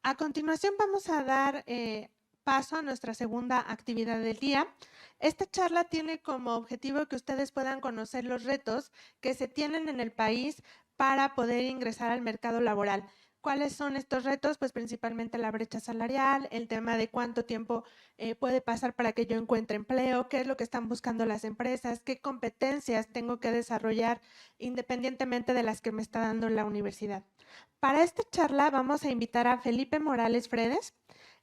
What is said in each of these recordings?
A continuación vamos a dar paso a nuestra segunda actividad del día. Esta charla tiene como objetivo que ustedes puedan conocer los retos que se tienen en el país para poder ingresar al mercado laboral. ¿Cuáles son estos retos? Pues principalmente la brecha salarial, el tema de cuánto tiempo puede pasar para que yo encuentre empleo, qué es lo que están buscando las empresas, qué competencias tengo que desarrollar independientemente de las que me está dando la universidad. Para esta charla vamos a invitar a Felipe Morales Fredes.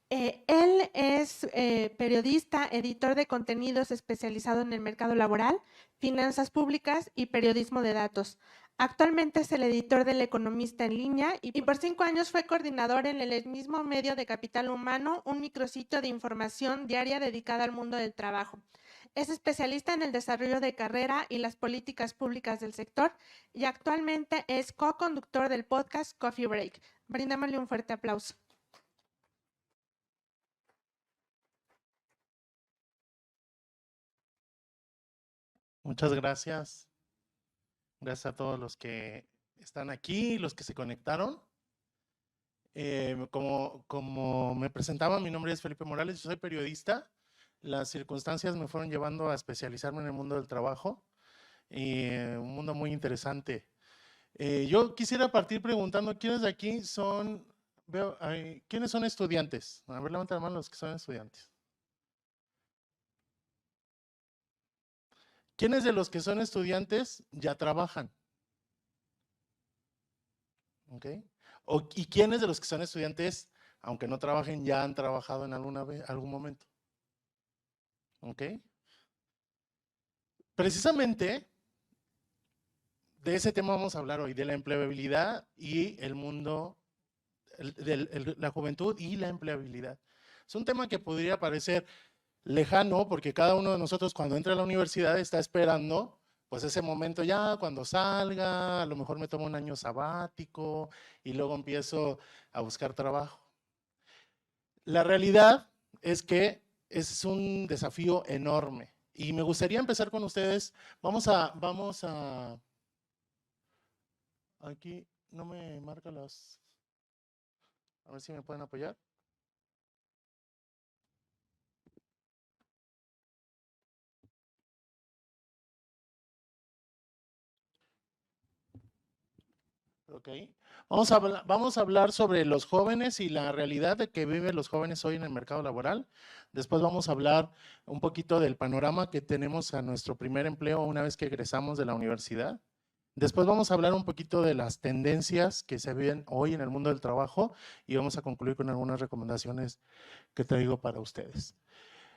Él es periodista, editor de contenidos especializado en el mercado laboral, finanzas públicas y periodismo de datos. Actualmente es el editor del Economista en línea y por 5 años fue coordinador en el mismo medio de Capital Humano, un micrositio de información diaria dedicada al mundo del trabajo. Es especialista en el desarrollo de carrera y las políticas públicas del sector y actualmente es co-conductor del podcast Coffee Break. Brindémosle un fuerte aplauso. Muchas gracias. Gracias a todos los que están aquí, los que se conectaron. Como me presentaba, mi nombre es Felipe Morales, yo soy periodista. Las circunstancias me fueron llevando a especializarme en el mundo del trabajo, un mundo muy interesante. Yo quisiera partir preguntando, ¿quiénes de aquí son, quiénes son estudiantes? A ver, levanten la mano los que son estudiantes. ¿Quiénes de los que son estudiantes ya trabajan? ¿Ok? ¿Y quiénes de los que son estudiantes, aunque no trabajen, ya han trabajado en algún momento? ¿Ok? Precisamente de ese tema vamos a hablar hoy, de la empleabilidad y el mundo, la juventud y la empleabilidad. Es un tema que podría parecer lejano porque cada uno de nosotros cuando entra a la universidad está esperando pues ese momento ya cuando salga, a lo mejor me tomo un año sabático y luego empiezo a buscar trabajo. La realidad es que es un desafío enorme y me gustaría empezar con ustedes. Aquí no me marca a ver si me pueden apoyar. Ok. Vamos a hablar sobre los jóvenes y la realidad de que viven los jóvenes hoy en el mercado laboral. Después vamos a hablar un poquito del panorama que tenemos a nuestro primer empleo una vez que egresamos de la universidad. Después vamos a hablar un poquito de las tendencias que se viven hoy en el mundo del trabajo y vamos a concluir con algunas recomendaciones que traigo para ustedes.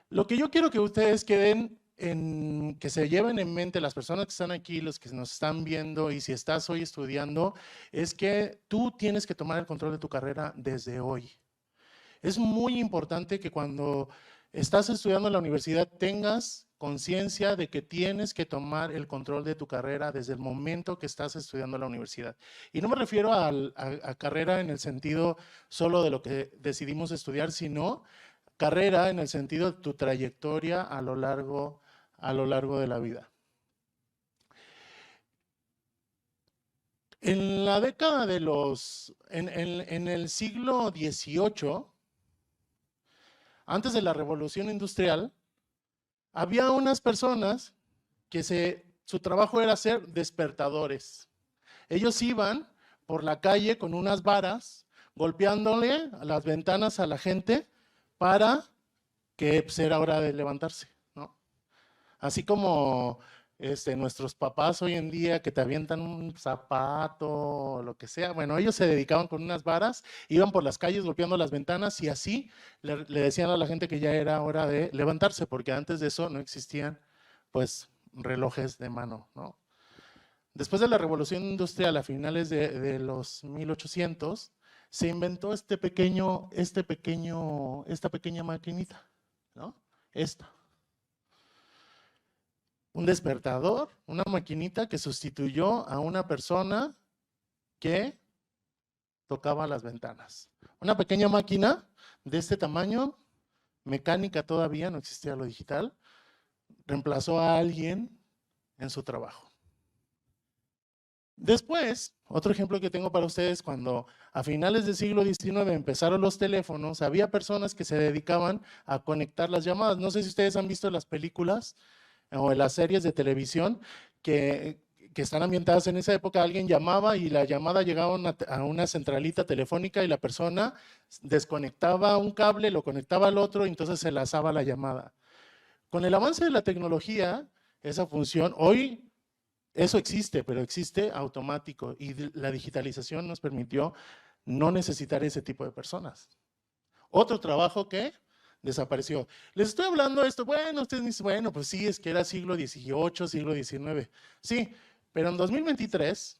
Lo que yo quiero que ustedes que se lleven en mente las personas que están aquí, los que nos están viendo y si estás hoy estudiando, es que tú tienes que tomar el control de tu carrera desde hoy. Es muy importante que cuando estás estudiando en la universidad tengas conciencia de que tienes que tomar el control de tu carrera desde el momento que estás estudiando en la universidad. Y no me refiero a carrera en el sentido solo de lo que decidimos estudiar, sino carrera en el sentido de tu trayectoria a lo largo de la vida. En la década de en el siglo XVIII, antes de la Revolución Industrial, había unas personas que su trabajo era ser despertadores. Ellos iban por la calle con unas varas, golpeándole a las ventanas a la gente para que pues, era hora de levantarse, ¿no? Así como nuestros papás hoy en día que te avientan un zapato o lo que sea. Bueno, ellos se dedicaban con unas varas, iban por las calles golpeando las ventanas y así le decían a la gente que ya era hora de levantarse, porque antes de eso no existían pues relojes de mano, ¿no? Después de la Revolución Industrial a finales de los 1800, se inventó esta pequeña maquinita, ¿no? Esta. Un despertador, una maquinita que sustituyó a una persona que tocaba las ventanas. Una pequeña máquina de este tamaño, mecánica todavía, no existía lo digital, reemplazó a alguien en su trabajo. Después, otro ejemplo que tengo para ustedes, cuando a finales del siglo XIX empezaron los teléfonos, había personas que se dedicaban a conectar las llamadas. No sé si ustedes han visto las películas o en las series de televisión que están ambientadas en esa época. Alguien llamaba y la llamada llegaba a una centralita telefónica y la persona desconectaba un cable, lo conectaba al otro y entonces se lanzaba la llamada. Con el avance de la tecnología, esa función, hoy eso existe, pero existe automático y la digitalización nos permitió no necesitar ese tipo de personas. Otro trabajo que desapareció. Les estoy hablando de esto, bueno, ustedes me dicen, bueno, pues sí, es que era siglo XVIII, siglo XIX. Sí, pero en 2023,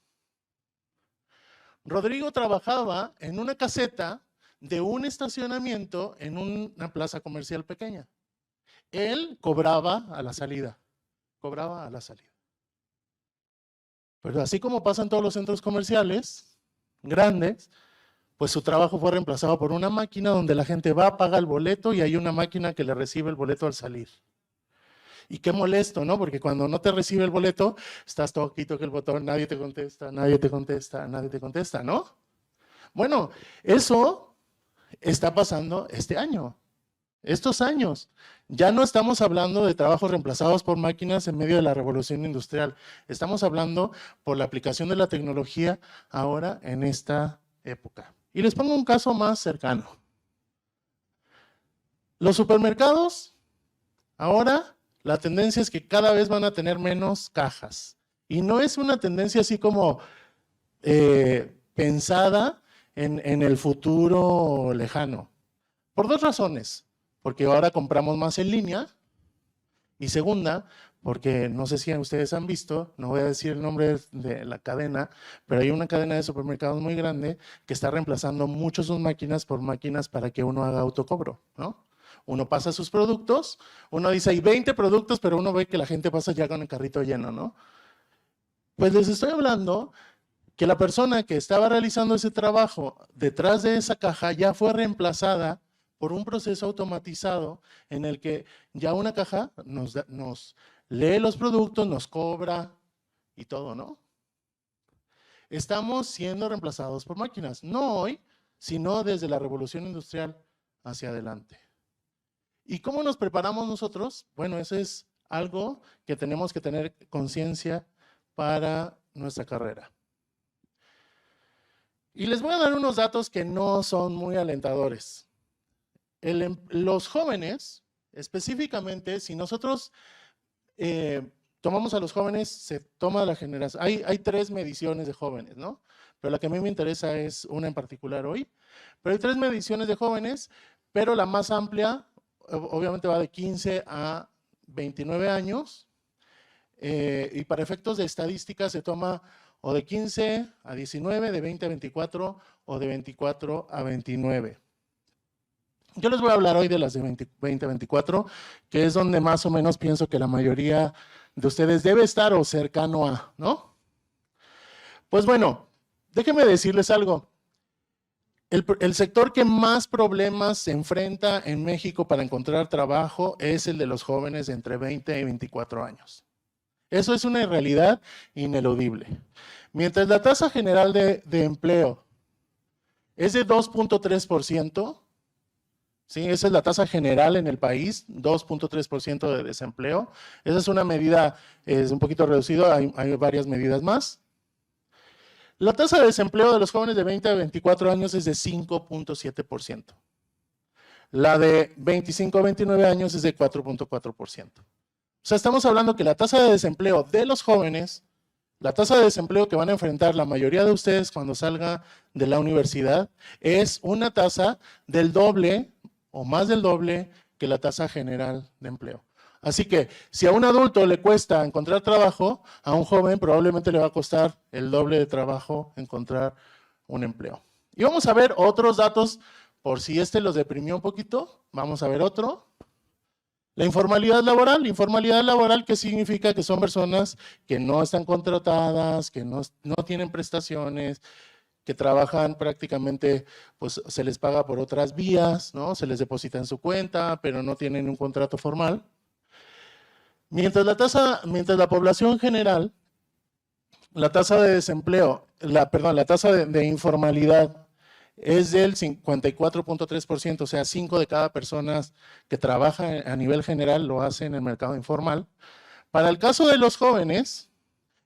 Rodrigo trabajaba en una caseta de un estacionamiento en una plaza comercial pequeña. Él cobraba a la salida, cobraba a la salida. Pero así como pasa en todos los centros comerciales grandes, pues su trabajo fue reemplazado por una máquina donde la gente va, paga el boleto y hay una máquina que le recibe el boleto al salir. Y qué molesto, ¿no? Porque cuando no te recibe el boleto, estás todo aquí, toca el botón, nadie te contesta, nadie te contesta, nadie te contesta, ¿no? Bueno, eso está pasando este año, estos años. Ya no estamos hablando de trabajos reemplazados por máquinas en medio de la revolución industrial. Estamos hablando por la aplicación de la tecnología ahora en esta época. Y les pongo un caso más cercano. Los supermercados, ahora la tendencia es que cada vez van a tener menos cajas. Y no es una tendencia así como pensada en el futuro lejano. Por dos razones. Porque ahora compramos más en línea. Y segunda, porque no sé si ustedes han visto, no voy a decir el nombre de la cadena, pero hay una cadena de supermercados muy grande que está reemplazando mucho sus máquinas por máquinas para que uno haga autocobro, ¿no? Uno pasa sus productos, uno dice hay 20 productos, pero uno ve que la gente pasa ya con el carrito lleno, ¿no? Pues les estoy hablando que la persona que estaba realizando ese trabajo detrás de esa caja ya fue reemplazada por un proceso automatizado en el que ya una caja nos lee los productos, nos cobra y todo, ¿no? Estamos siendo reemplazados por máquinas, no hoy, sino desde la revolución industrial hacia adelante. ¿Y cómo nos preparamos nosotros? Bueno, eso es algo que tenemos que tener conciencia para nuestra carrera. Y les voy a dar unos datos que no son muy alentadores. Los jóvenes, específicamente, si nosotros tomamos a los jóvenes, se toma la generación. Hay 3 mediciones de jóvenes, ¿no? Pero la que a mí me interesa es una en particular hoy. Pero hay 3 mediciones de jóvenes, pero la más amplia, obviamente va de 15 a 29 años. Y para efectos de estadística se toma o de 15 a 19, de 20 a 24 o de 24 a 29. Yo les voy a hablar hoy de las de 20 a 24, que es donde más o menos pienso que la mayoría de ustedes debe estar o cercano a, ¿no? Pues bueno, déjenme decirles algo. El sector que más problemas se enfrenta en México para encontrar trabajo es el de los jóvenes de entre 20 y 24 años. Eso es una realidad ineludible. Mientras la tasa general de empleo es de 2.3%, ¿sí? Esa es la tasa general en el país, 2.3% de desempleo. Esa es una medida, es un poquito reducida, hay varias medidas más. La tasa de desempleo de los jóvenes de 20 a 24 años es de 5.7%. La de 25 a 29 años es de 4.4%. O sea, estamos hablando que la tasa de desempleo de los jóvenes, la tasa de desempleo que van a enfrentar la mayoría de ustedes cuando salga de la universidad, es una tasa del doble o más del doble que la tasa general de empleo. Así que si a un adulto le cuesta encontrar trabajo, a un joven probablemente le va a costar el doble de trabajo encontrar un empleo. Y vamos a ver otros datos, por si este los deprimió un poquito, vamos a ver otro. La informalidad laboral, ¿qué significa? Que son personas que no están contratadas, que no tienen prestaciones, que trabajan prácticamente, pues se les paga por otras vías, ¿no? Se les deposita en su cuenta, pero no tienen un contrato formal. Mientras la población general La tasa de desempleo, la tasa de informalidad es del 54.3%, o sea, 5 de cada persona que trabaja a nivel general lo hace en el mercado informal. Para el caso de los jóvenes,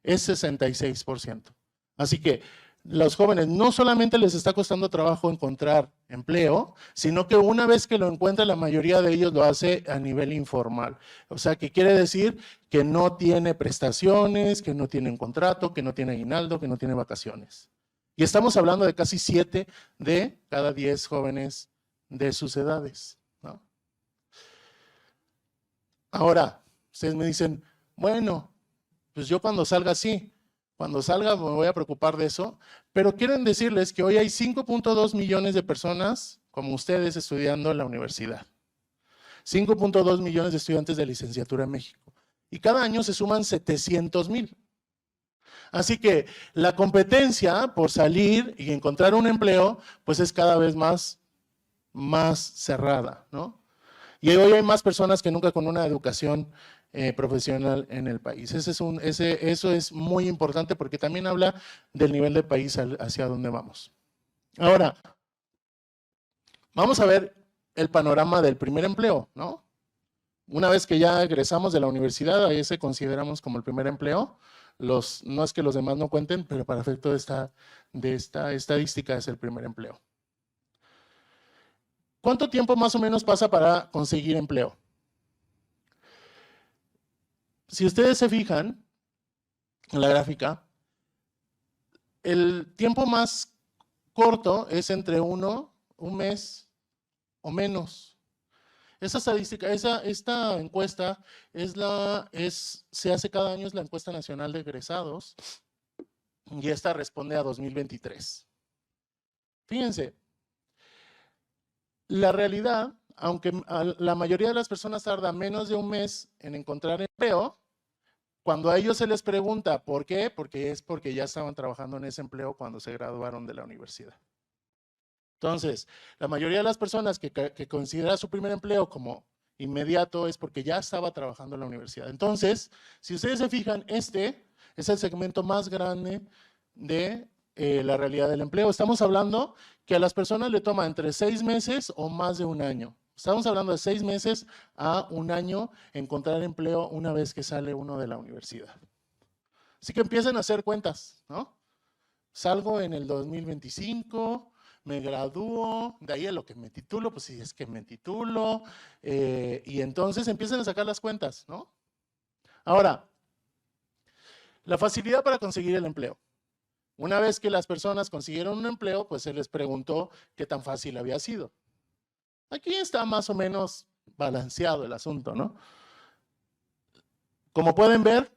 es 66%. Así que los jóvenes no solamente les está costando trabajo encontrar empleo, sino que una vez que lo encuentran, la mayoría de ellos lo hace a nivel informal. O sea, que quiere decir que no tiene prestaciones, que no tiene un contrato, que no tiene aguinaldo, que no tiene vacaciones. Y estamos hablando de casi 7 de cada 10 jóvenes de sus edades, ¿no? Ahora, ustedes me dicen, bueno, pues yo cuando salga sí, cuando salga me voy a preocupar de eso, pero quieren decirles que hoy hay 5.2 millones de personas como ustedes estudiando en la universidad. 5.2 millones de estudiantes de licenciatura en México. Y cada año se suman 700,000. Así que la competencia por salir y encontrar un empleo, pues es cada vez más cerrada, ¿no? Y hoy hay más personas que nunca con una educación profesional en el país. Eso es muy importante porque también habla del nivel de país hacia donde vamos. Ahora, vamos a ver el panorama del primer empleo, ¿no? Una vez que ya egresamos de la universidad, a ese consideramos como el primer empleo. No es que los demás no cuenten, pero para efecto de esta estadística es el primer empleo. ¿Cuánto tiempo más o menos pasa para conseguir empleo? Si ustedes se fijan en la gráfica, el tiempo más corto es entre un mes o menos. Esa estadística, esta encuesta se hace cada año, es la encuesta nacional de egresados y esta responde a 2023. Fíjense, la realidad, aunque la mayoría de las personas tarda menos de un mes en encontrar empleo, cuando a ellos se les pregunta ¿por qué? Porque ya estaban trabajando en ese empleo cuando se graduaron de la universidad. Entonces, la mayoría de las personas que considera su primer empleo como inmediato es porque ya estaba trabajando en la universidad. Entonces, si ustedes se fijan, este es el segmento más grande de la realidad del empleo. Estamos hablando que a las personas le toma entre 6 meses o más de un año. Estamos hablando de 6 meses a un año encontrar empleo una vez que sale uno de la universidad. Así que empiecen a hacer cuentas, ¿no? Salgo en el 2025, me gradúo, de ahí a lo que me titulo, pues si es que me titulo, y entonces empiecen a sacar las cuentas, ¿no? Ahora, la facilidad para conseguir el empleo. Una vez que las personas consiguieron un empleo, pues se les preguntó qué tan fácil había sido. Aquí está más o menos balanceado el asunto, ¿no? Como pueden ver,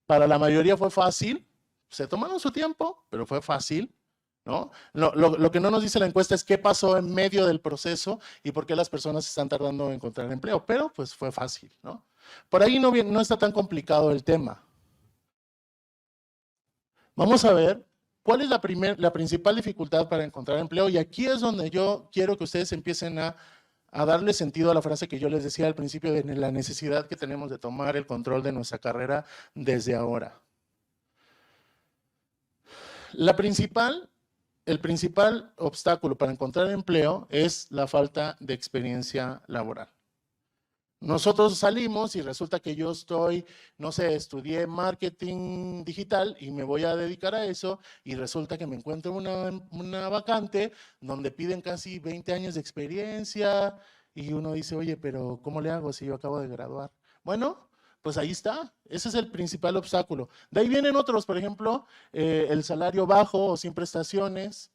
para la mayoría fue fácil, se tomaron su tiempo, pero fue fácil, ¿no? Lo que no nos dice la encuesta es qué pasó en medio del proceso y por qué las personas están tardando en encontrar empleo, pero pues fue fácil, ¿no? Por ahí no está tan complicado el tema. Vamos a ver cuál es la principal dificultad para encontrar empleo y aquí es donde yo quiero que ustedes empiecen a darle sentido a la frase que yo les decía al principio de la necesidad que tenemos de tomar el control de nuestra carrera desde ahora. El principal obstáculo para encontrar empleo es la falta de experiencia laboral. Nosotros salimos y resulta que yo no sé, estudié marketing digital y me voy a dedicar a eso y resulta que me encuentro una vacante donde piden casi 20 años de experiencia y uno dice, oye, pero ¿cómo le hago si yo acabo de graduar? Bueno, pues ahí está, ese es el principal obstáculo. De ahí vienen otros, por ejemplo, el salario bajo o sin prestaciones,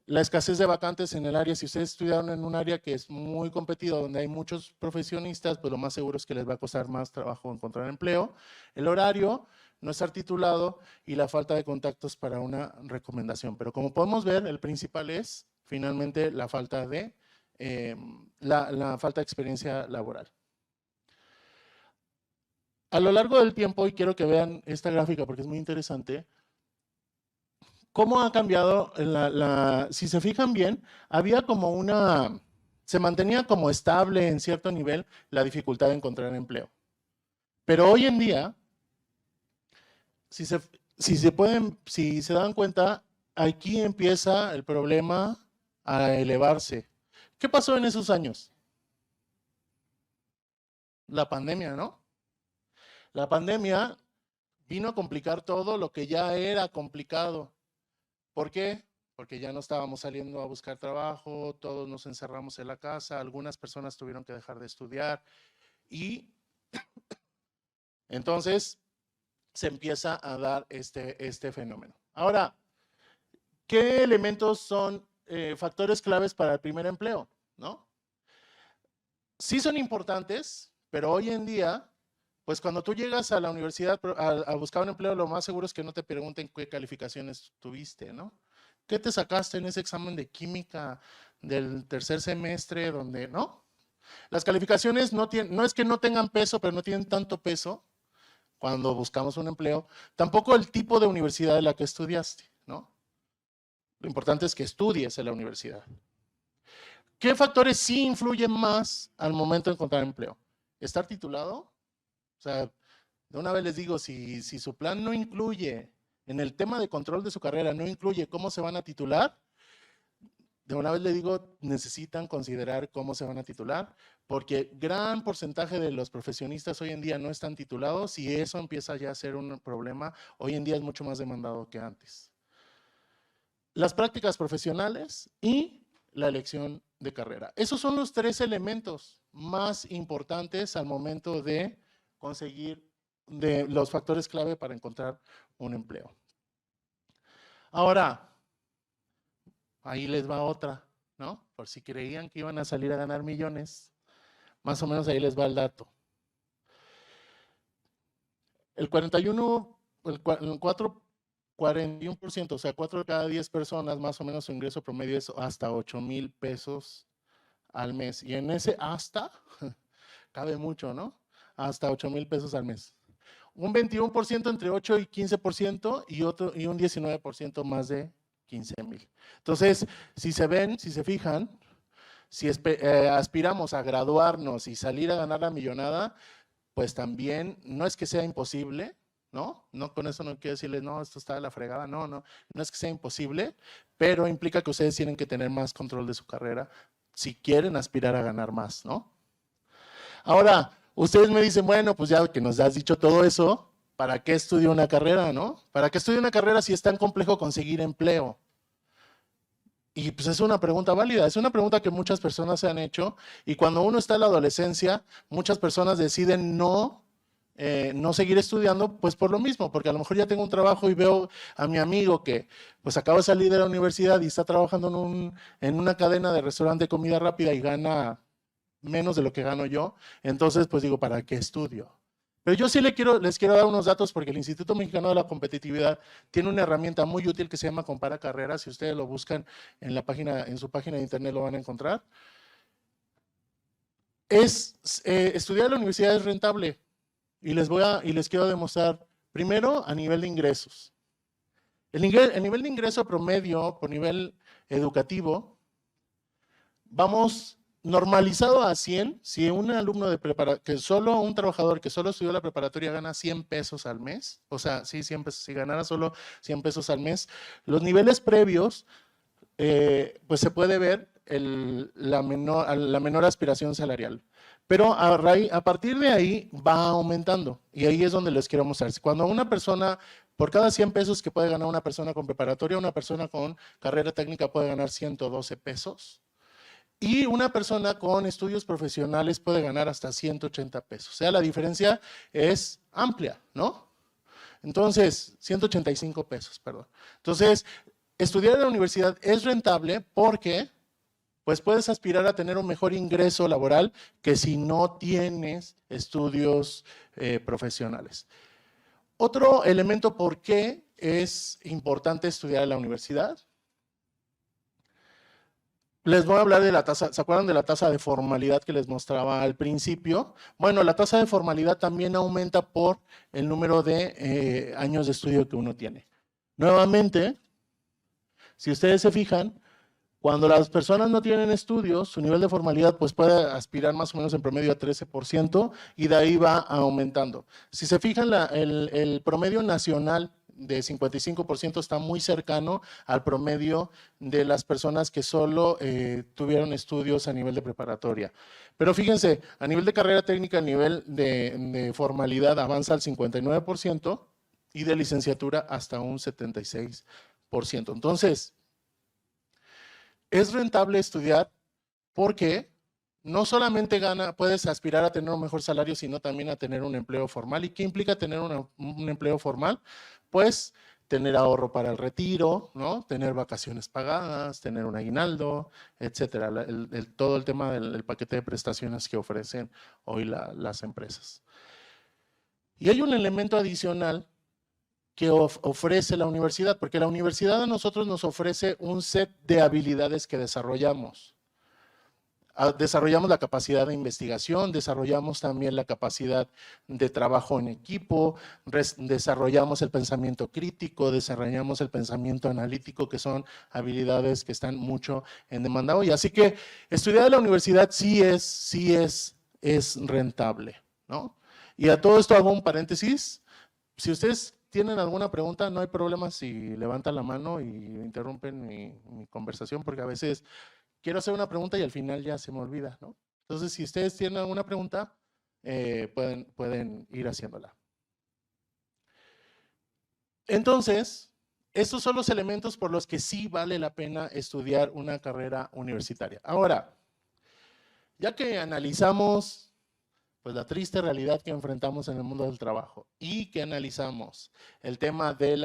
la escasez de vacantes en el área. Si ustedes estudiaron en un área que es muy competido, donde hay muchos profesionistas, pues lo más seguro es que les va a costar más trabajo encontrar empleo. El horario, no estar titulado y la falta de contactos para una recomendación. Pero como podemos ver, el principal es finalmente la falta de experiencia laboral. A lo largo del tiempo, y quiero que vean esta gráfica porque es muy interesante, ¿cómo ha cambiado? Si se fijan bien, había como se mantenía como estable en cierto nivel la dificultad de encontrar empleo. Pero hoy en día, si se dan cuenta, aquí empieza el problema a elevarse. ¿Qué pasó en esos años? La pandemia, ¿no? La pandemia vino a complicar todo lo que ya era complicado. ¿Por qué? Porque ya no estábamos saliendo a buscar trabajo, todos nos encerramos en la casa, algunas personas tuvieron que dejar de estudiar y entonces se empieza a dar este fenómeno. Ahora, ¿qué elementos son factores claves para el primer empleo? ¿No? Sí son importantes, pero hoy en día, pues cuando tú llegas a la universidad a buscar un empleo, lo más seguro es que no te pregunten qué calificaciones tuviste, ¿no? ¿Qué te sacaste en ese examen de química del tercer semestre donde, no? Las calificaciones no es que no tengan peso, pero no tienen tanto peso cuando buscamos un empleo. Tampoco el tipo de universidad en la que estudiaste, ¿no? Lo importante es que estudies en la universidad. ¿Qué factores sí influyen más al momento de encontrar empleo? ¿Estar titulado? O sea, de una vez les digo, si su plan no incluye, en el tema de control de su carrera, no incluye cómo se van a titular, de una vez les digo, necesitan considerar cómo se van a titular, porque gran porcentaje de los profesionistas hoy en día no están titulados y eso empieza ya a ser un problema. Hoy en día es mucho más demandado que antes. Las prácticas profesionales y la elección de carrera. Esos son los tres elementos más importantes al momento de conseguir los factores clave para encontrar un empleo. Ahora, ahí les va otra, ¿no? Por si creían que iban a salir a ganar millones, más o menos ahí les va el dato. El 41%, o sea, 4 de cada 10 personas, más o menos su ingreso promedio es hasta 8,000 pesos al mes. Y en ese hasta, cabe mucho, ¿no? Hasta 8,000 pesos al mes. Un 21% entre 8 y 15% y un 19% más de 15,000. Entonces, si se fijan, si aspiramos a graduarnos y salir a ganar la millonada, pues también no es que sea imposible, ¿no? No, con eso no quiero decirles, no, esto está de la fregada, no es que sea imposible, pero implica que ustedes tienen que tener más control de su carrera si quieren aspirar a ganar más, ¿no? Ahora, ustedes me dicen, bueno, pues ya que nos has dicho todo eso, ¿para qué estudio una carrera, no? ¿Para qué estudio una carrera si es tan complejo conseguir empleo? Y pues es una pregunta válida, es una pregunta que muchas personas se han hecho y cuando uno está en la adolescencia, muchas personas deciden no seguir estudiando, pues por lo mismo, porque a lo mejor ya tengo un trabajo y veo a mi amigo que pues acaba de salir de la universidad y está trabajando en una cadena de restaurante de comida rápida y gana menos de lo que gano yo, entonces pues digo, ¿para qué estudio? Pero yo sí les quiero dar unos datos porque el Instituto Mexicano de la Competitividad tiene una herramienta muy útil que se llama Compara Carreras. Si ustedes lo buscan en su página de internet lo van a encontrar. Estudiar en la universidad es rentable y les quiero demostrar primero a nivel de ingresos. El nivel de ingreso promedio por nivel educativo, vamos normalizado a 100, si un alumno un trabajador que solo estudió la preparatoria gana 100 pesos al mes, o sea, sí, 100 pesos, si ganara solo 100 pesos al mes, los niveles previos, pues se puede ver la menor aspiración salarial. Pero a partir de ahí va aumentando y ahí es donde les quiero mostrar. Cuando una persona, por cada 100 pesos que puede ganar una persona con preparatoria, una persona con carrera técnica puede ganar 112 pesos. Y una persona con estudios profesionales puede ganar hasta 180 pesos. O sea, la diferencia es amplia, ¿no? Entonces, 185 pesos, perdón. Entonces, estudiar en la universidad es rentable porque pues puedes aspirar a tener un mejor ingreso laboral que si no tienes estudios profesionales. Otro elemento por qué es importante estudiar en la universidad. Les voy a hablar de la tasa, ¿se acuerdan de la tasa de formalidad que les mostraba al principio? Bueno, la tasa de formalidad también aumenta por el número de años de estudio que uno tiene. Nuevamente, si ustedes se fijan, cuando las personas no tienen estudios, su nivel de formalidad pues puede aspirar más o menos en promedio a 13% y de ahí va aumentando. Si se fijan, el promedio nacional de 55% está muy cercano al promedio de las personas que solo tuvieron estudios a nivel de preparatoria. Pero fíjense, a nivel de carrera técnica, a nivel de formalidad avanza al 59% y de licenciatura hasta un 76%. Entonces, es rentable estudiar porque no solamente puedes aspirar a tener un mejor salario, sino también a tener un empleo formal. ¿Y qué implica tener un empleo formal? Pues tener ahorro para el retiro, ¿no? Tener vacaciones pagadas, tener un aguinaldo, etcétera. Todo el tema del paquete de prestaciones que ofrecen hoy las empresas. Y hay un elemento adicional que ofrece la universidad, porque la universidad a nosotros nos ofrece un set de habilidades que desarrollamos. Desarrollamos la capacidad de investigación, desarrollamos también la capacidad de trabajo en equipo, desarrollamos el pensamiento crítico, desarrollamos el pensamiento analítico, que son habilidades que están mucho en demanda hoy. Así que estudiar en la universidad sí es rentable, ¿no? Y a todo esto hago un paréntesis. Si ustedes tienen alguna pregunta, no hay problema si levantan la mano y interrumpen mi conversación, porque a veces quiero hacer una pregunta y al final ya se me olvida, ¿no? Entonces, si ustedes tienen alguna pregunta, pueden ir haciéndola. Entonces, estos son los elementos por los que sí vale la pena estudiar una carrera universitaria. Ahora, ya que analizamos pues la triste realidad que enfrentamos en el mundo del trabajo y que analizamos el tema de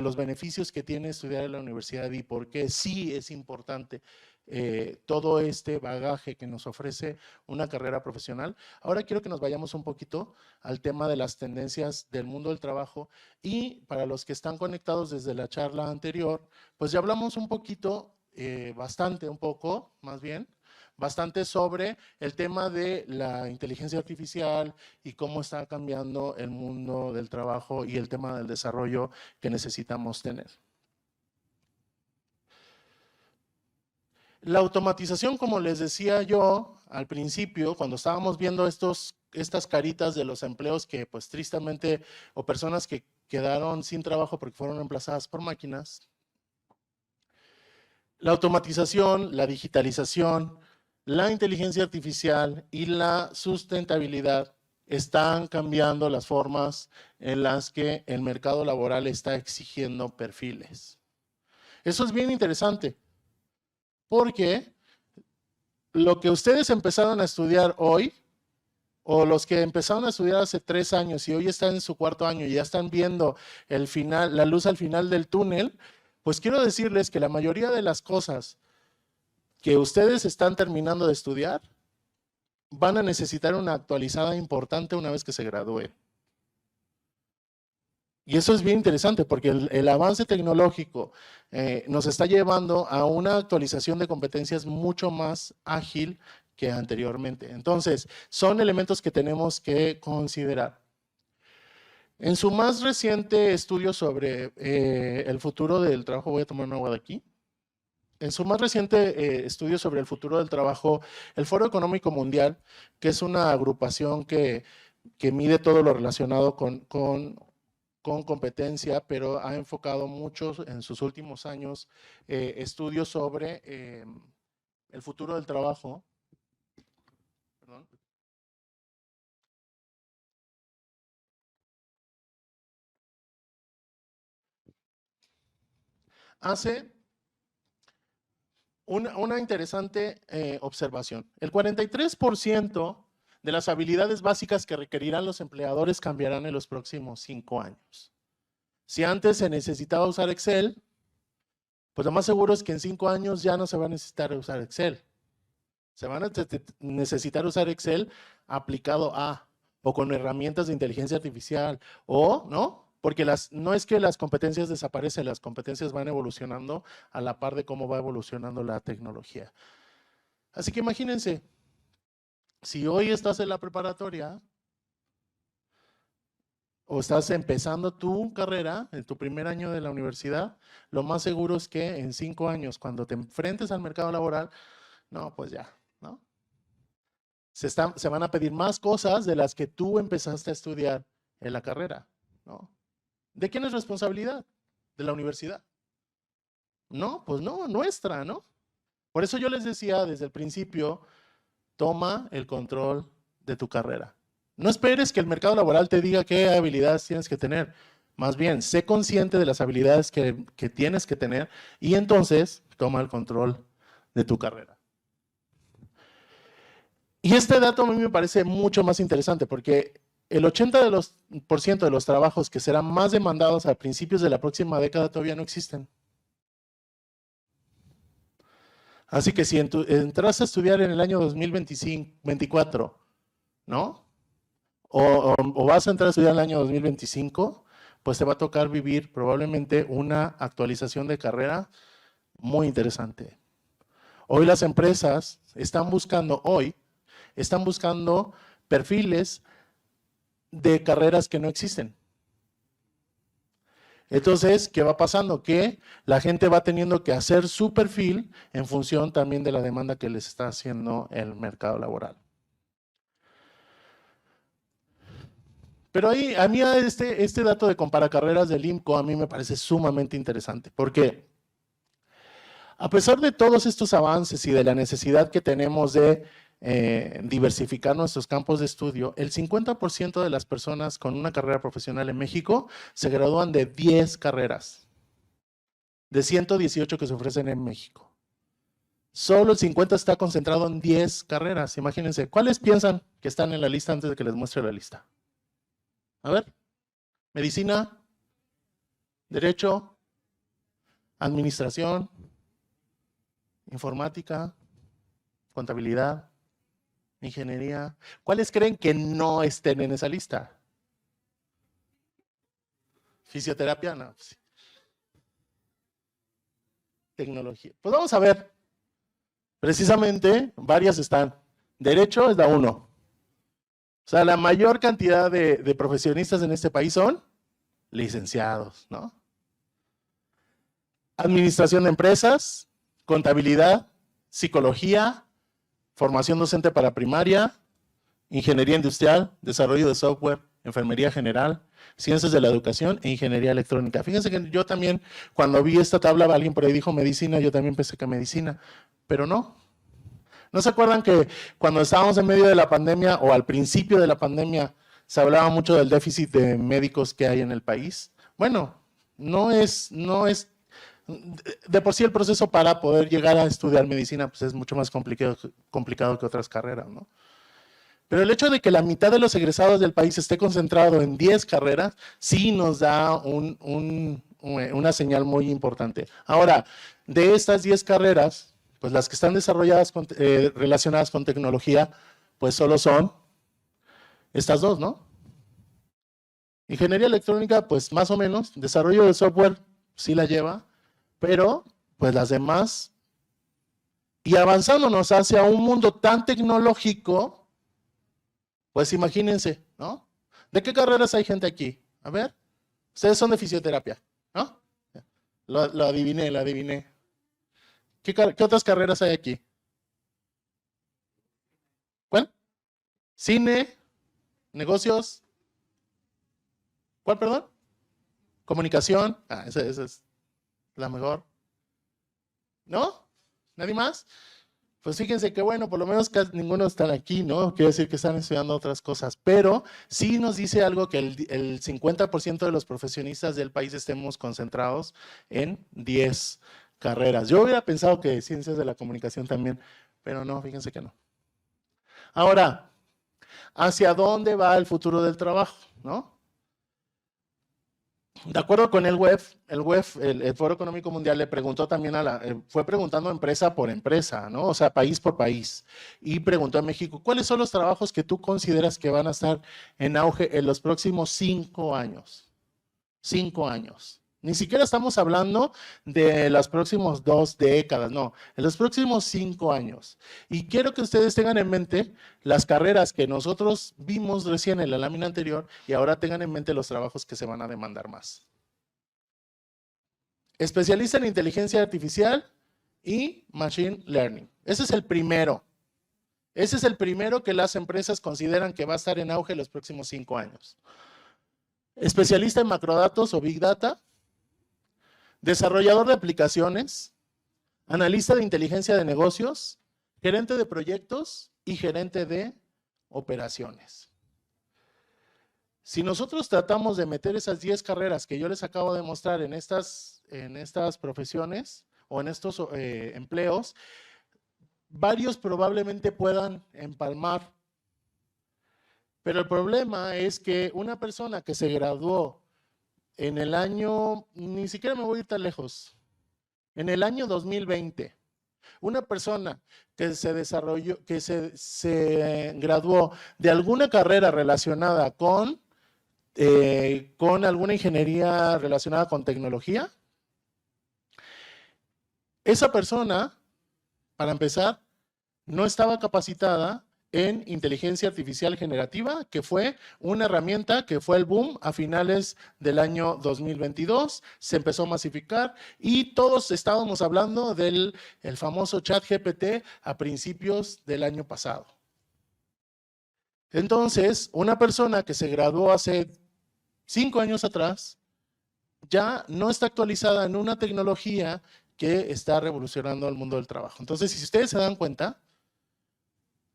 los beneficios que tiene estudiar en la universidad y por qué sí es importante todo este bagaje que nos ofrece una carrera profesional. Ahora quiero que nos vayamos un poquito al tema de las tendencias del mundo del trabajo y para los que están conectados desde la charla anterior, pues ya hablamos un poquito, bastante sobre el tema de la inteligencia artificial y cómo está cambiando el mundo del trabajo y el tema del desarrollo que necesitamos tener. La automatización, como les decía yo al principio, cuando estábamos viendo estas caritas de los empleos que pues tristemente, o personas que quedaron sin trabajo porque fueron reemplazadas por máquinas, la automatización, la digitalización, la inteligencia artificial y la sustentabilidad están cambiando las formas en las que el mercado laboral está exigiendo perfiles. Eso es bien interesante, porque lo que ustedes empezaron a estudiar hoy, o los que empezaron a estudiar hace 3 años y hoy están en su 4.º año y ya están viendo la luz al final del túnel, pues quiero decirles que la mayoría de las cosas que ustedes están terminando de estudiar van a necesitar una actualizada importante una vez que se gradúen. Y eso es bien interesante porque el avance tecnológico nos está llevando a una actualización de competencias mucho más ágil que anteriormente. Entonces, son elementos que tenemos que considerar. En su más reciente estudio sobre el futuro del trabajo, voy a tomar un agua de aquí. En su más reciente estudio sobre el futuro del trabajo, el Foro Económico Mundial, que es una agrupación que mide todo lo relacionado con competencia, pero ha enfocado mucho en sus últimos años estudios sobre el futuro del trabajo. Perdón. Hace una interesante observación. El 43% de las habilidades básicas que requerirán los empleadores cambiarán en los próximos 5 años. Si antes se necesitaba usar Excel, pues lo más seguro es que en 5 años ya no se va a necesitar usar Excel. Se van a necesitar usar Excel aplicado o con herramientas de inteligencia artificial, ¿no? Porque no es que las competencias desaparecen, las competencias van evolucionando a la par de cómo va evolucionando la tecnología. Así que imagínense, si hoy estás en la preparatoria o estás empezando tu carrera, en tu primer año de la universidad, lo más seguro es que en 5 años, cuando te enfrentes al mercado laboral, no, pues ya, ¿no? Se van a pedir más cosas de las que tú empezaste a estudiar en la carrera, ¿no? ¿De quién es responsabilidad? ¿De la universidad? No, pues no, nuestra, ¿no? Por eso yo les decía desde el principio, toma el control de tu carrera. No esperes que el mercado laboral te diga qué habilidades tienes que tener. Más bien, sé consciente de las habilidades que tienes que tener y entonces toma el control de tu carrera. Y este dato a mí me parece mucho más interesante porque el 80% de los trabajos que serán más demandados a principios de la próxima década todavía no existen. Así que si entras a estudiar en el año 2024, ¿no? O vas a entrar a estudiar en el año 2025, pues te va a tocar vivir probablemente una actualización de carrera muy interesante. Hoy las empresas están buscando perfiles de carreras que no existen. Entonces, ¿qué va pasando? Que la gente va teniendo que hacer su perfil en función también de la demanda que les está haciendo el mercado laboral. Pero ahí, a mí este dato de comparacarreras del IMCO a mí me parece sumamente interesante, porque a pesar de todos estos avances y de la necesidad que tenemos de diversificar nuestros campos de estudio, el 50% de las personas con una carrera profesional en México se gradúan de 10 carreras, de 118 que se ofrecen en México. Solo el 50% está concentrado en 10 carreras. Imagínense, ¿cuáles piensan que están en la lista antes de que les muestre la lista? A ver, medicina, derecho, administración, informática, contabilidad, ingeniería. ¿Cuáles creen que no estén en esa lista? Fisioterapia, no. Tecnología. Pues vamos a ver. Precisamente, varias están. Derecho es la 1. O sea, la mayor cantidad de profesionistas en este país son licenciados, ¿no? Administración de empresas, contabilidad, psicología, formación docente para primaria, ingeniería industrial, desarrollo de software, enfermería general, ciencias de la educación e ingeniería electrónica. Fíjense que yo también, cuando vi esta tabla, alguien por ahí dijo medicina, yo también pensé que medicina, pero no. ¿No se acuerdan que cuando estábamos en medio de la pandemia o al principio de la pandemia se hablaba mucho del déficit de médicos que hay en el país? Bueno, no es de por sí el proceso para poder llegar a estudiar medicina pues es mucho más complicado que otras carreras, ¿no? Pero el hecho de que la mitad de los egresados del país esté concentrado en 10 carreras, sí nos da una señal muy importante. Ahora, de estas 10 carreras, pues las que están desarrolladas, relacionadas con tecnología, pues solo son estas dos, ¿no? Ingeniería electrónica, pues más o menos. Desarrollo de software, sí la lleva, pero pues las demás. Y avanzándonos hacia un mundo tan tecnológico, pues imagínense, ¿no? ¿De qué carreras hay gente aquí? A ver, ustedes son de fisioterapia, ¿no? Lo adiviné. ¿Qué otras carreras hay aquí? ¿Cuál? Cine, negocios. ¿Cuál, perdón? Comunicación. Ah, esa es la mejor. ¿No? ¿Nadie más? Pues fíjense que bueno, por lo menos ninguno está aquí, ¿no? Quiere decir que están estudiando otras cosas, pero sí nos dice algo que el 50% de los profesionistas del país estemos concentrados en 10 carreras. Yo hubiera pensado que ciencias de la comunicación también, pero no, fíjense que no. Ahora, ¿hacia dónde va el futuro del trabajo, no? De acuerdo con el Foro Económico Mundial le preguntó también fue preguntando empresa por empresa, ¿no? O sea, país por país. Y preguntó a México, ¿cuáles son los trabajos que tú consideras que van a estar en auge en los próximos 5 años? 5 años. Ni siquiera estamos hablando de las próximas 2 décadas, no, en los próximos 5 años. Y quiero que ustedes tengan en mente las carreras que nosotros vimos recién en la lámina anterior y ahora tengan en mente los trabajos que se van a demandar más. Especialista en inteligencia artificial y machine learning. Ese es el primero. Ese es el primero que las empresas consideran que va a estar en auge en los próximos 5 años. especialista en macrodatos o Big Data, desarrollador de aplicaciones, analista de inteligencia de negocios, gerente de proyectos y gerente de operaciones. Si nosotros tratamos de meter esas 10 carreras que yo les acabo de mostrar en estas profesiones o en estos empleos, varios probablemente puedan empalmar. Pero el problema es que una persona que se graduó en el año, ni siquiera me voy a ir tan lejos, en el año 2020, una persona que se desarrolló, que se graduó de alguna carrera relacionada con alguna ingeniería relacionada con tecnología, esa persona, para empezar, no estaba capacitada en inteligencia artificial generativa, que fue una herramienta que fue el boom a finales del año 2022, se empezó a masificar y todos estábamos hablando del famoso ChatGPT a principios del año pasado. Entonces, una persona que se graduó hace 5 años atrás, ya no está actualizada en una tecnología que está revolucionando el mundo del trabajo. Entonces, si ustedes se dan cuenta,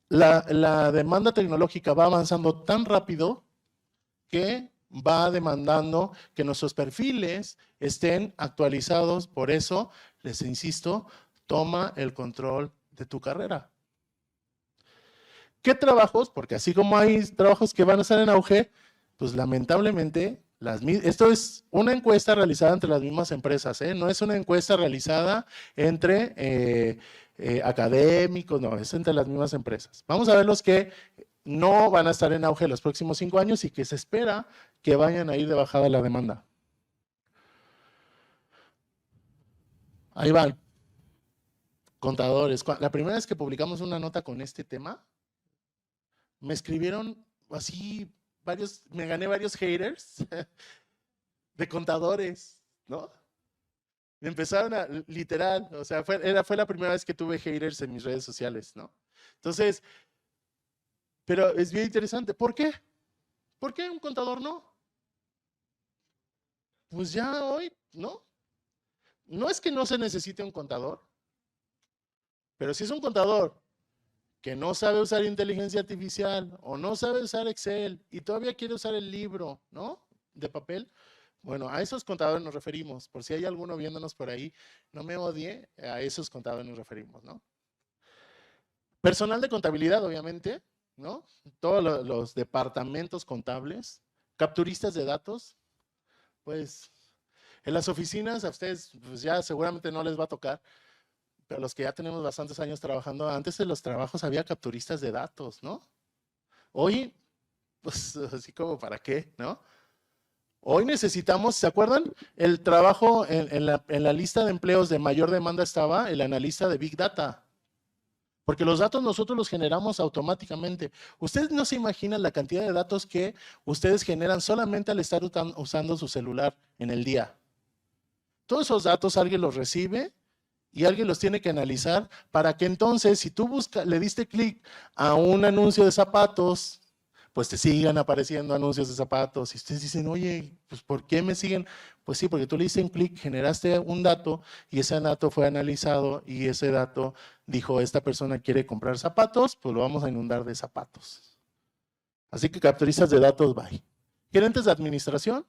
la demanda tecnológica va avanzando tan rápido que va demandando que nuestros perfiles estén actualizados. Por eso, les insisto, toma el control de tu carrera. ¿Qué trabajos? Porque así como hay trabajos que van a estar en auge, pues lamentablemente, esto es una encuesta realizada entre las mismas empresas, no es una encuesta realizada entre académicos, no, es entre las mismas empresas. Vamos a ver los que no van a estar en auge los próximos 5 años y que se espera que vayan a ir de bajada la demanda. Ahí van. Contadores. La primera vez que publicamos una nota con este tema, me escribieron así me gané varios haters de contadores, ¿no? Me empezaron a, literal, o sea, fue la primera vez que tuve haters en mis redes sociales, ¿no? Entonces, pero es bien interesante. ¿Por qué? ¿Por qué un contador no? Pues ya hoy, ¿no? No es que no se necesite un contador, pero si es un contador que no sabe usar inteligencia artificial o no sabe usar Excel y todavía quiere usar el libro, ¿no? De papel. Bueno, a esos contadores nos referimos. Por si hay alguno viéndonos por ahí, no me odie, a esos contadores nos referimos, ¿no? Personal de contabilidad, obviamente, ¿no? Todos los departamentos contables. Capturistas de datos, pues en las oficinas a ustedes pues ya seguramente no les va a tocar, pero los que ya tenemos bastantes años trabajando, antes de los trabajos había capturistas de datos, ¿no? Hoy, pues así como para qué, ¿no? Hoy necesitamos, ¿se acuerdan? El trabajo en la lista de empleos de mayor demanda estaba el analista de Big Data. Porque los datos nosotros los generamos automáticamente. Ustedes no se imaginan la cantidad de datos que ustedes generan solamente al estar usando su celular en el día. Todos esos datos alguien los recibe y alguien los tiene que analizar para que entonces, si tú le diste clic a un anuncio de zapatos, pues te sigan apareciendo anuncios de zapatos. Y ustedes dicen, oye, pues ¿por qué me siguen? Pues sí, porque tú le diste un clic, generaste un dato y ese dato fue analizado y ese dato dijo, esta persona quiere comprar zapatos, pues lo vamos a inundar de zapatos. Así que capturistas de datos, bye. Gerentes de administración.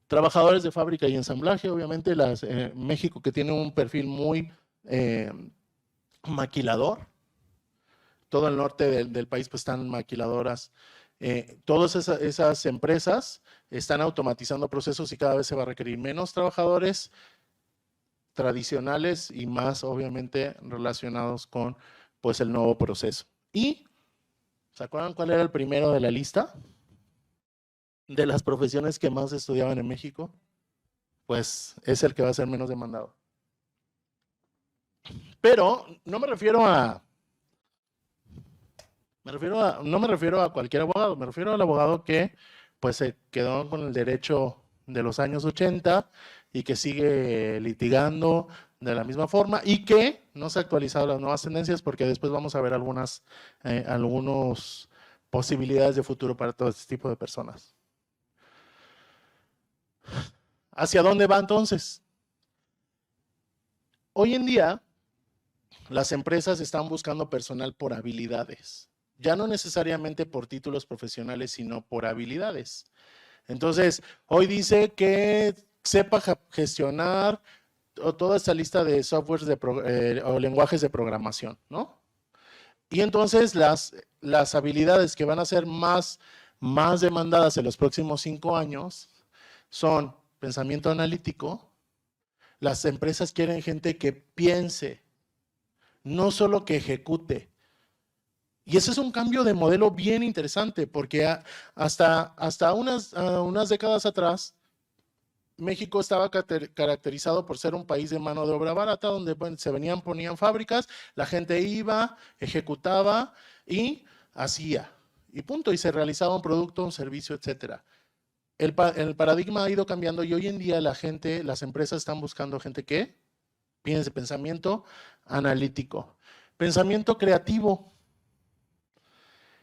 Trabajadores de fábrica y ensamblaje, obviamente México que tiene un perfil muy maquilador. Todo el norte del país pues están maquiladoras. Todas esas empresas están automatizando procesos y cada vez se va a requerir menos trabajadores tradicionales y más obviamente relacionados con pues el nuevo proceso. ¿Y se acuerdan cuál era el primero de la lista? De las profesiones que más estudiaban en México, pues es el que va a ser menos demandado. Pero no me refiero a cualquier abogado, me refiero al abogado que pues se quedó con el derecho de los años 80 y que sigue litigando de la misma forma y que no se ha actualizado las nuevas tendencias porque después vamos a ver algunas posibilidades de futuro para todo este tipo de personas. ¿Hacia dónde va entonces? Hoy en día, las empresas están buscando personal por habilidades. Ya no necesariamente por títulos profesionales, sino por habilidades. Entonces, hoy dice que sepa gestionar toda esta lista de softwares o lenguajes de programación, ¿no? Y entonces las habilidades que van a ser más demandadas en los próximos 5 años son pensamiento analítico. Las empresas quieren gente que piense, no solo que ejecute. Y ese es un cambio de modelo bien interesante, porque hasta unas décadas atrás, México estaba caracterizado por ser un país de mano de obra barata, donde ponían fábricas, la gente iba, ejecutaba y hacía. Y punto, y se realizaba un producto, un servicio, etcétera. El paradigma ha ido cambiando y hoy en día las empresas están buscando gente que piense, pensamiento analítico, pensamiento creativo.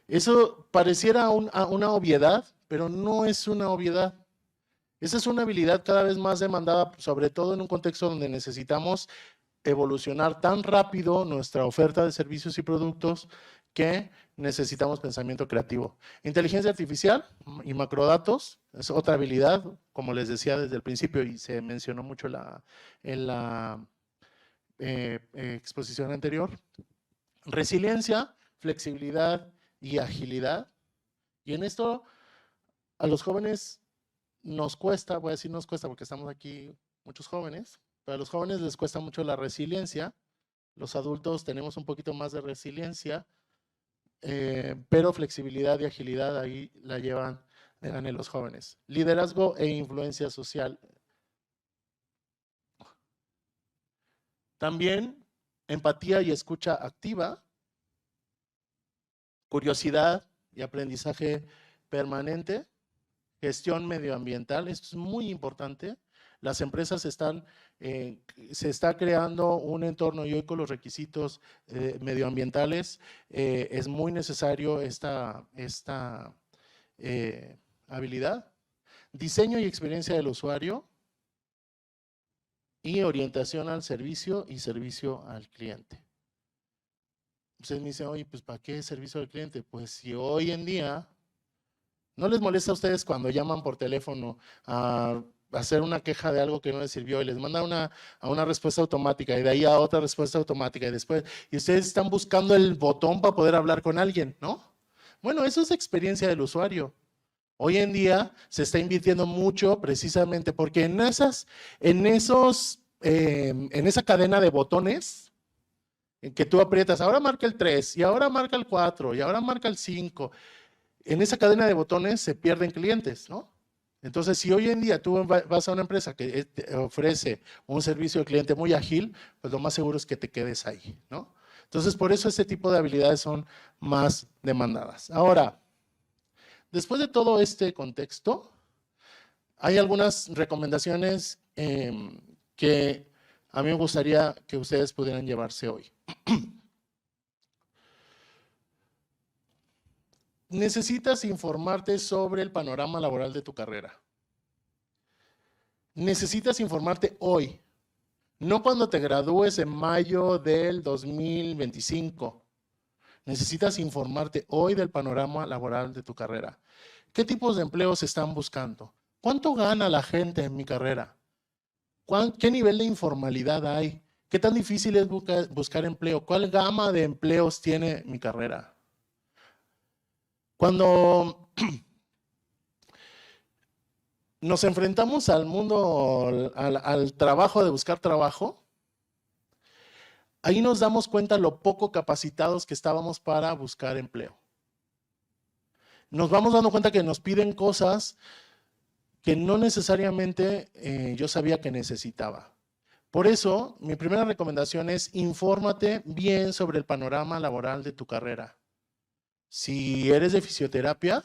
Eso pareciera una obviedad, pero no es una obviedad. Esa es una habilidad cada vez más demandada, sobre todo en un contexto donde necesitamos evolucionar tan rápido nuestra oferta de servicios y productos que necesitamos pensamiento creativo. Inteligencia artificial y macrodatos es otra habilidad, como les decía desde el principio y se mencionó mucho en la exposición anterior. Resiliencia, flexibilidad y agilidad. Y en esto a los jóvenes nos cuesta, voy a decir nos cuesta porque estamos aquí muchos jóvenes, pero a los jóvenes les cuesta mucho la resiliencia, los adultos tenemos un poquito más de resiliencia, pero flexibilidad y agilidad ahí la llevan en los jóvenes. Liderazgo e influencia social. También empatía y escucha activa, curiosidad y aprendizaje permanente, gestión medioambiental, esto es muy importante. Las empresas se está creando un entorno y hoy con los requisitos medioambientales es muy necesario esta habilidad. Diseño y experiencia del usuario y orientación al servicio y servicio al cliente. Ustedes me dicen, oye, pues ¿para qué servicio al cliente? Pues si hoy en día ¿no les molesta a ustedes cuando llaman por teléfono a hacer una queja de algo que no les sirvió y les mandan a una respuesta automática y de ahí a otra respuesta automática y después, y ustedes están buscando el botón para poder hablar con alguien, ¿no? Bueno, eso es experiencia del usuario. Hoy en día se está invirtiendo mucho precisamente porque en esa cadena de botones en que tú aprietas, ahora marca el 3 y ahora marca el 4 y ahora marca el 5. En esa cadena de botones se pierden clientes, ¿no? Entonces, si hoy en día tú vas a una empresa que te ofrece un servicio al cliente muy ágil, pues lo más seguro es que te quedes ahí, ¿no? Entonces, por eso este tipo de habilidades son más demandadas. Ahora, después de todo este contexto, hay algunas recomendaciones que a mí me gustaría que ustedes pudieran llevarse hoy. Necesitas informarte sobre el panorama laboral de tu carrera. Necesitas informarte hoy, no cuando te gradúes en mayo del 2025. Necesitas informarte hoy del panorama laboral de tu carrera. ¿Qué tipos de empleos están buscando? ¿Cuánto gana la gente en mi carrera? ¿Qué nivel de informalidad hay? ¿Qué tan difícil es buscar empleo? ¿Cuál gama de empleos tiene mi carrera? Cuando nos enfrentamos al mundo, al trabajo de buscar trabajo, ahí nos damos cuenta lo poco capacitados que estábamos para buscar empleo. Nos vamos dando cuenta que nos piden cosas que no necesariamente yo sabía que necesitaba. Por eso, mi primera recomendación es infórmate bien sobre el panorama laboral de tu carrera. Si eres de fisioterapia,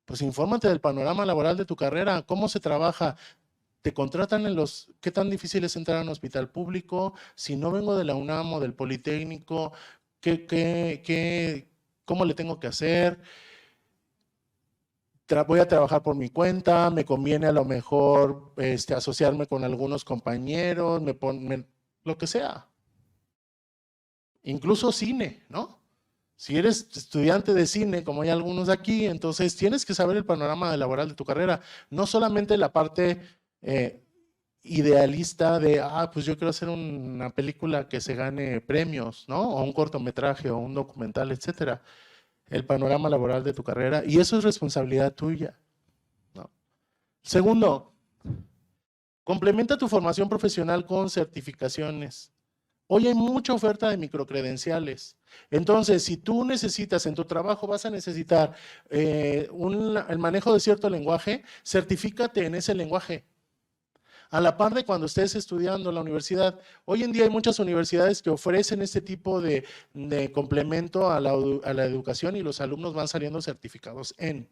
pues infórmate del panorama laboral de tu carrera, cómo se trabaja, te contratan qué tan difícil es entrar a un hospital público, si no vengo de la UNAM o del Politécnico, cómo le tengo que hacer. voy a trabajar por mi cuenta, me conviene a lo mejor asociarme con algunos compañeros, lo que sea. Incluso cine, ¿no? Si eres estudiante de cine, como hay algunos aquí, entonces tienes que saber el panorama laboral de tu carrera, no solamente la parte idealista de, pues yo quiero hacer una película que se gane premios, ¿no? O un cortometraje o un documental, etcétera. El panorama laboral de tu carrera, y eso es responsabilidad tuya, ¿no? Segundo, complementa tu formación profesional con certificaciones. Hoy hay mucha oferta de microcredenciales. Entonces, si tú necesitas en tu trabajo, vas a necesitar el manejo de cierto lenguaje, certifícate en ese lenguaje. A la par de cuando estés estudiando en la universidad. Hoy en día hay muchas universidades que ofrecen este tipo de complemento a la educación y los alumnos van saliendo certificados en.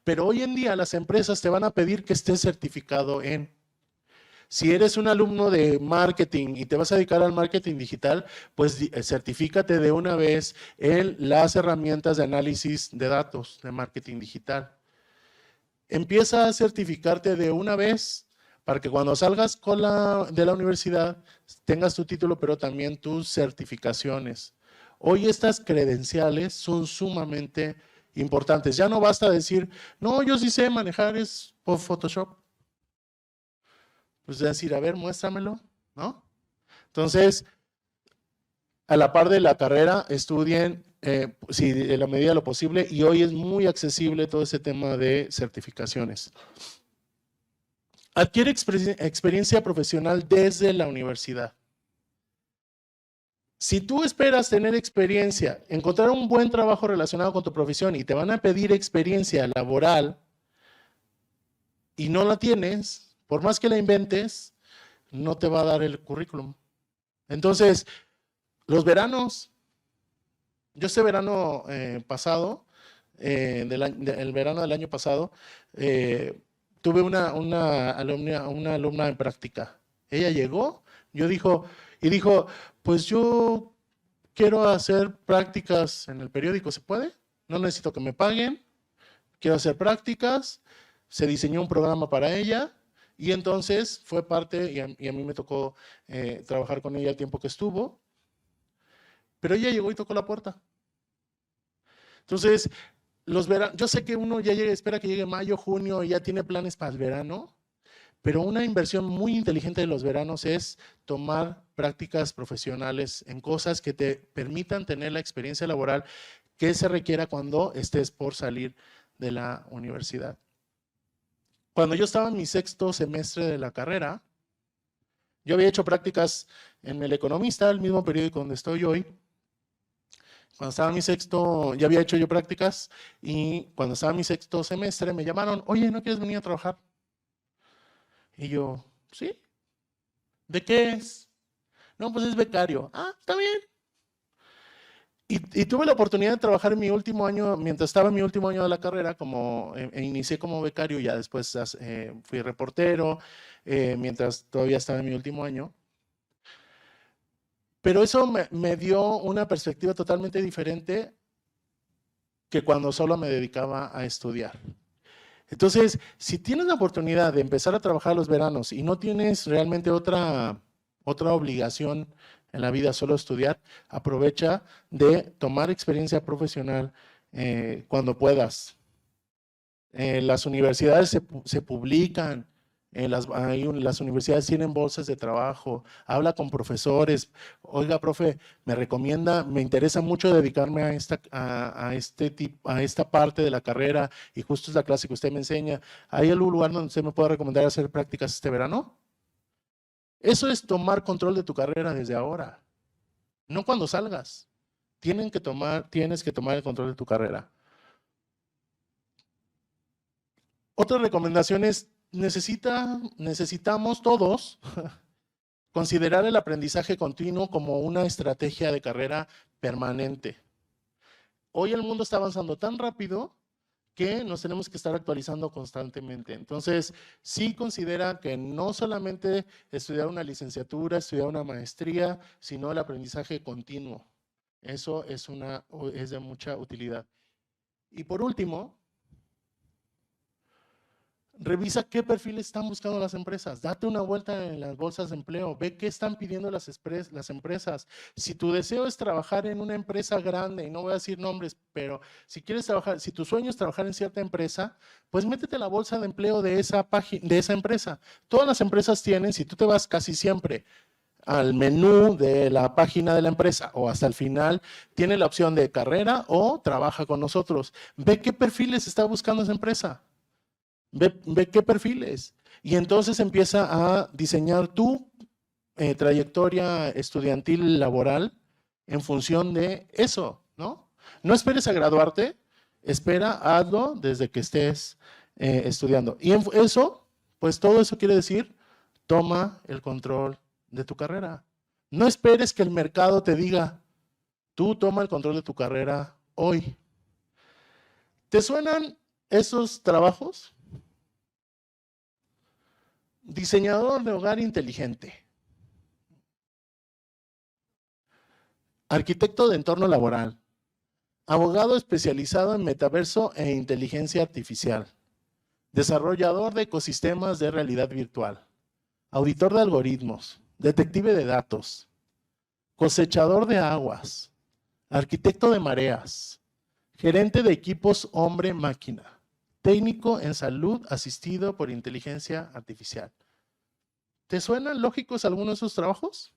Pero hoy en día las empresas te van a pedir que estés certificado en. Si eres un alumno de marketing y te vas a dedicar al marketing digital, pues certifícate de una vez en las herramientas de análisis de datos de marketing digital. Empieza a certificarte de una vez para que cuando salgas de la universidad tengas tu título, pero también tus certificaciones. Hoy estas credenciales son sumamente importantes. Ya no basta decir, no, yo sí sé manejar por Photoshop. Pues decir, a ver, muéstramelo, ¿no? Entonces, a la par de la carrera, estudien, si en la medida de lo posible, y hoy es muy accesible todo ese tema de certificaciones. Adquiere experiencia profesional desde la universidad. Si tú esperas tener experiencia, encontrar un buen trabajo relacionado con tu profesión y te van a pedir experiencia laboral y no la tienes, por más que la inventes, no te va a dar el currículum. Entonces, los veranos, yo este verano pasado, el verano del año pasado, tuve una alumna en práctica. Ella llegó, dijo, pues yo quiero hacer prácticas en el periódico, ¿se puede? No necesito que me paguen, quiero hacer prácticas. Se diseñó un programa para ella y entonces fue parte, y a mí me tocó trabajar con ella el tiempo que estuvo, pero ella llegó y tocó la puerta. Entonces, yo sé que uno ya espera que llegue mayo, junio y ya tiene planes para el verano, pero una inversión muy inteligente de los veranos es tomar prácticas profesionales en cosas que te permitan tener la experiencia laboral que se requiera cuando estés por salir de la universidad. Cuando yo estaba en mi 6º semestre de la carrera, yo había hecho prácticas en El Economista, el mismo periódico donde estoy hoy. Cuando estaba en mi 6º, ya había hecho yo prácticas y cuando estaba en mi 6º semestre me llamaron, oye, ¿no quieres venir a trabajar? Y yo, ¿sí? ¿De qué es? No, pues es becario. Ah, está bien. Y tuve la oportunidad de trabajar en mi último año, mientras estaba en mi último año de la carrera, inicié como becario, ya después fui reportero, mientras todavía estaba en mi último año. Pero eso me dio una perspectiva totalmente diferente que cuando solo me dedicaba a estudiar. Entonces, si tienes la oportunidad de empezar a trabajar los veranos y no tienes realmente otra obligación en la vida, solo estudiar, aprovecha de tomar experiencia profesional cuando puedas. Las universidades se publican, las universidades tienen bolsas de trabajo, habla con profesores. Oiga, profe, me interesa mucho dedicarme a esta parte de la carrera y justo es la clase que usted me enseña. ¿Hay algún lugar donde usted me pueda recomendar hacer prácticas este verano? Eso es tomar control de tu carrera desde ahora, no cuando salgas. Tienes que tomar el control de tu carrera. Otra recomendación es, necesitamos todos considerar el aprendizaje continuo como una estrategia de carrera permanente. Hoy el mundo está avanzando tan rápido que nos tenemos que estar actualizando constantemente. Entonces, sí considera que no solamente estudiar una licenciatura, estudiar una maestría, sino el aprendizaje continuo. Eso es de mucha utilidad. Y por último, Revisa qué perfiles están buscando las empresas. Date una vuelta en las bolsas de empleo. Ve qué están pidiendo las empresas. Si tu deseo es trabajar en una empresa grande, y no voy a decir nombres, pero si quieres trabajar, si tu sueño es trabajar en cierta empresa, pues métete a la bolsa de empleo de esa empresa. Todas las empresas tienen, si tú te vas casi siempre al menú de la página de la empresa o hasta el final, tiene la opción de carrera o trabaja con nosotros. Ve qué perfiles está buscando esa empresa. Ve qué perfiles. Y entonces empieza a diseñar tu trayectoria estudiantil laboral en función de eso, ¿no? No esperes a graduarte, espera, hazlo desde que estés estudiando. Y en eso, pues todo eso quiere decir, toma el control de tu carrera. No esperes que el mercado te diga, tú toma el control de tu carrera hoy. ¿Te suenan esos trabajos? Diseñador de hogar inteligente. Arquitecto de entorno laboral. Abogado especializado en metaverso e inteligencia artificial. Desarrollador de ecosistemas de realidad virtual. Auditor de algoritmos. Detective de datos. Cosechador de aguas. Arquitecto de mareas. Gerente de equipos hombre-máquina. Técnico en salud asistido por inteligencia artificial. ¿Te suenan lógicos algunos de esos trabajos?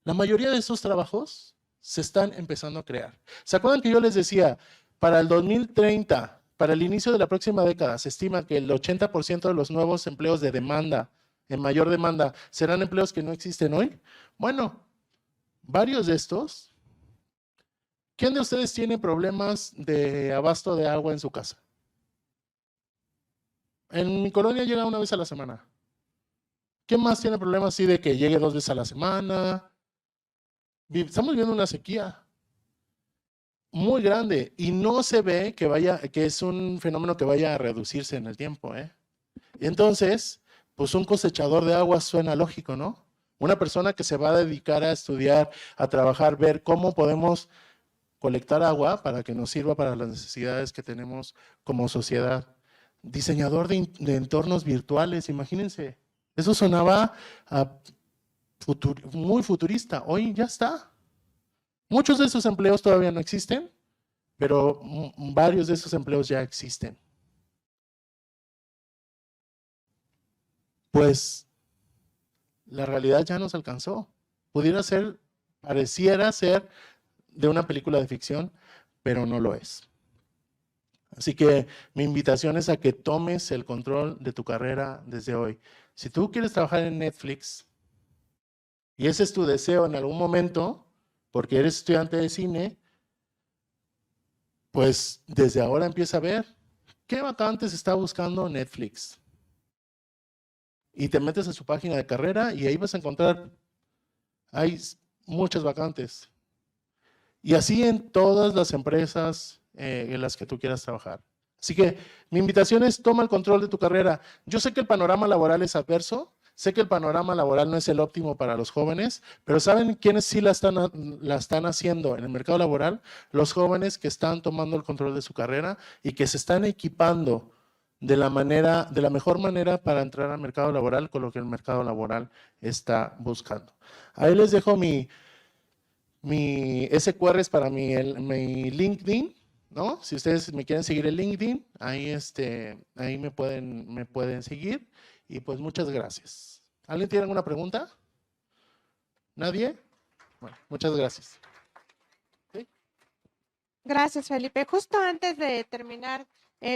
La mayoría de esos trabajos se están empezando a crear. ¿Se acuerdan que yo les decía, para el 2030, para el inicio de la próxima década, se estima que el 80% de los nuevos empleos de demanda, en mayor demanda, serán empleos que no existen hoy? Bueno, varios de estos. ¿Quién de ustedes tiene problemas de abasto de agua en su casa? En mi colonia llega una vez a la semana. ¿Quién más tiene problemas así de que llegue 2 veces a la semana? Estamos viviendo una sequía muy grande y no se ve que es un fenómeno que vaya a reducirse en el tiempo, ¿eh? Y entonces, pues un cosechador de agua suena lógico, ¿no? Una persona que se va a dedicar a estudiar, a trabajar, ver cómo podemos colectar agua para que nos sirva para las necesidades que tenemos como sociedad. Diseñador de entornos virtuales, imagínense. Eso sonaba muy futurista. Hoy ya está. Muchos de esos empleos todavía no existen, pero varios de esos empleos ya existen. Pues la realidad ya nos alcanzó. Pareciera ser de una película de ficción, pero no lo es. Así que mi invitación es a que tomes el control de tu carrera desde hoy. Si tú quieres trabajar en Netflix y ese es tu deseo en algún momento, porque eres estudiante de cine, pues desde ahora empieza a ver qué vacantes está buscando Netflix. Y te metes a su página de carrera y ahí vas a encontrar, hay muchas vacantes. Y así en todas las empresas en las que tú quieras trabajar. Así que mi invitación es toma el control de tu carrera. Yo sé que el panorama laboral es adverso, sé que el panorama laboral no es el óptimo para los jóvenes, pero ¿saben quiénes sí la están haciendo en el mercado laboral? Los jóvenes que están tomando el control de su carrera y que se están equipando de la mejor manera para entrar al mercado laboral con lo que el mercado laboral está buscando. Ahí les dejo mi SQR es para mi LinkedIn, ¿no? Si ustedes me quieren seguir en LinkedIn, ahí me pueden seguir. Y pues muchas gracias. ¿Alguien tiene alguna pregunta? ¿Nadie? Bueno, muchas gracias. ¿Sí? Gracias, Felipe. Justo antes de terminar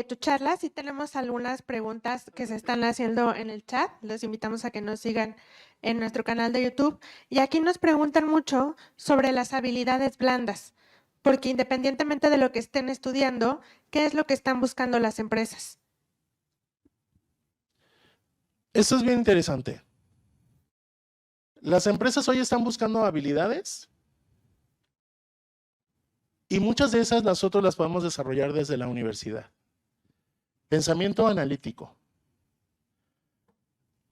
tu charla, sí tenemos algunas preguntas que se están haciendo en el chat. Los invitamos a que nos sigan en nuestro canal de YouTube. Y aquí nos preguntan mucho sobre las habilidades blandas, porque independientemente de lo que estén estudiando, ¿qué es lo que están buscando las empresas? Esto es bien interesante. Las empresas hoy están buscando habilidades y muchas de esas nosotros las podemos desarrollar desde la universidad. Pensamiento analítico,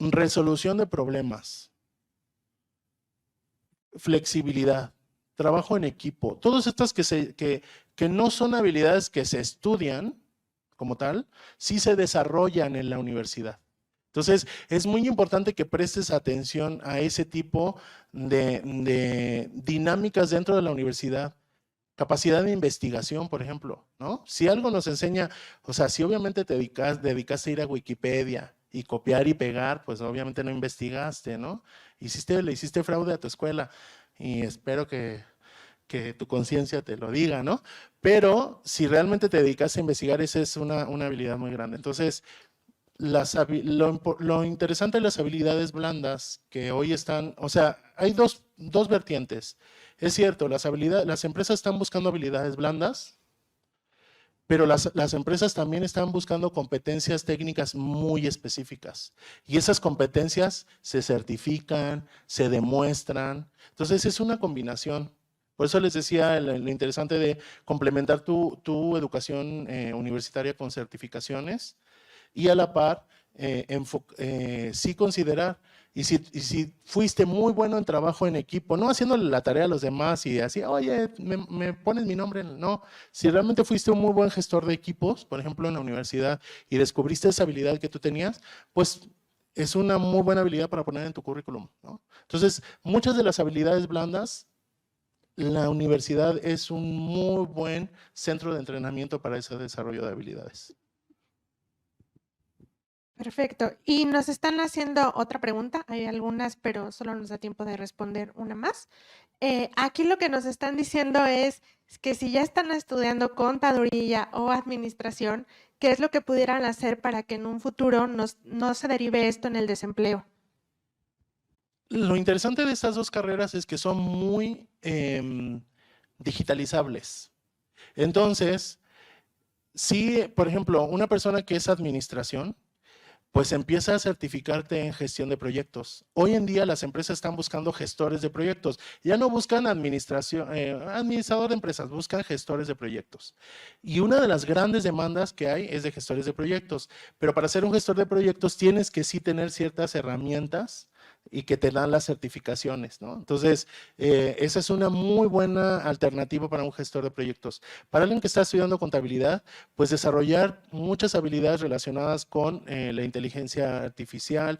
resolución de problemas, flexibilidad, trabajo en equipo, todas estas que no son habilidades que se estudian, como tal, sí se desarrollan en la universidad. Entonces, es muy importante que prestes atención a ese tipo de dinámicas dentro de la universidad. Capacidad de investigación, por ejemplo, ¿no? Si algo nos enseña, o sea, si obviamente te dedicaste a ir a Wikipedia y copiar y pegar, pues obviamente no investigaste, ¿no? Le hiciste fraude a tu escuela y espero que tu conciencia te lo diga, ¿no? Pero si realmente te dedicaste a investigar, esa es una habilidad muy grande. Entonces, lo interesante de las habilidades blandas que hoy están, o sea, hay dos vertientes. Es cierto, las empresas están buscando habilidades blandas, pero las empresas también están buscando competencias técnicas muy específicas. Y esas competencias se certifican, se demuestran. Entonces es una combinación. Por eso les decía lo interesante de complementar tu educación universitaria con certificaciones y a la par sí considerar, y si fuiste muy bueno en trabajo en equipo, no haciéndole la tarea a los demás y así, oye, me pones mi nombre, no, si realmente fuiste un muy buen gestor de equipos, por ejemplo en la universidad, y descubriste esa habilidad que tú tenías, pues es una muy buena habilidad para poner en tu currículum, ¿no? Entonces, muchas de las habilidades blandas, la universidad es un muy buen centro de entrenamiento para ese desarrollo de habilidades. Perfecto. Y nos están haciendo otra pregunta. Hay algunas, pero solo nos da tiempo de responder una más. Aquí lo que nos están diciendo es que si ya están estudiando contaduría o administración, ¿qué es lo que pudieran hacer para que en un futuro no se derive esto en el desempleo? Lo interesante de estas dos carreras es que son muy digitalizables. Entonces, si, por ejemplo, una persona que es administración, pues empieza a certificarte en gestión de proyectos. Hoy en día las empresas están buscando gestores de proyectos. Ya no buscan administrador de empresas, buscan gestores de proyectos. Y una de las grandes demandas que hay es de gestores de proyectos. Pero para ser un gestor de proyectos tienes que sí tener ciertas herramientas y que te dan las certificaciones, ¿no? Entonces, esa es una muy buena alternativa para un gestor de proyectos. Para alguien que está estudiando contabilidad, pues desarrollar muchas habilidades relacionadas con la inteligencia artificial.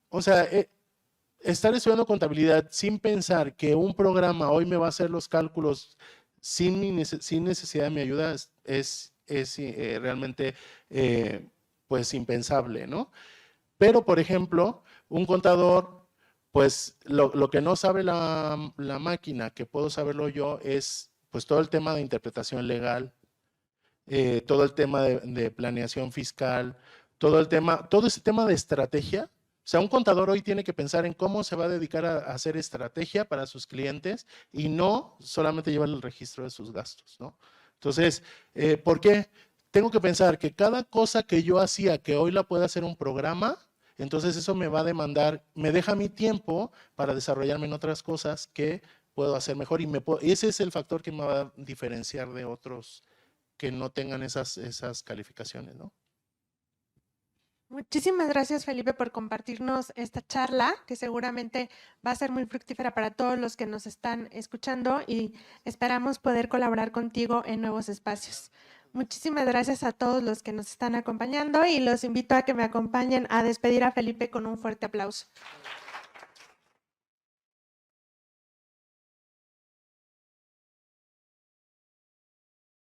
O sea, estar estudiando contabilidad sin pensar que un programa hoy me va a hacer los cálculos sin necesidad de mi ayuda es realmente pues impensable, ¿no? Pero, por ejemplo, un contador, pues lo que no sabe la máquina, que puedo saberlo yo, es pues todo el tema de interpretación legal, todo el tema de planeación fiscal, todo ese tema de estrategia. O sea, un contador hoy tiene que pensar en cómo se va a dedicar a hacer estrategia para sus clientes y no solamente llevar el registro de sus gastos, ¿no? Entonces, ¿por qué? Tengo que pensar que cada cosa que yo hacía que hoy la pueda hacer un programa, entonces eso me va a demandar, me deja mi tiempo para desarrollarme en otras cosas que puedo hacer mejor y ese es el factor que me va a diferenciar de otros que no tengan esas calificaciones, ¿no? Muchísimas gracias, Felipe, por compartirnos esta charla, que seguramente va a ser muy fructífera para todos los que nos están escuchando y esperamos poder colaborar contigo en nuevos espacios. Muchísimas gracias a todos los que nos están acompañando y los invito a que me acompañen a despedir a Felipe con un fuerte aplauso.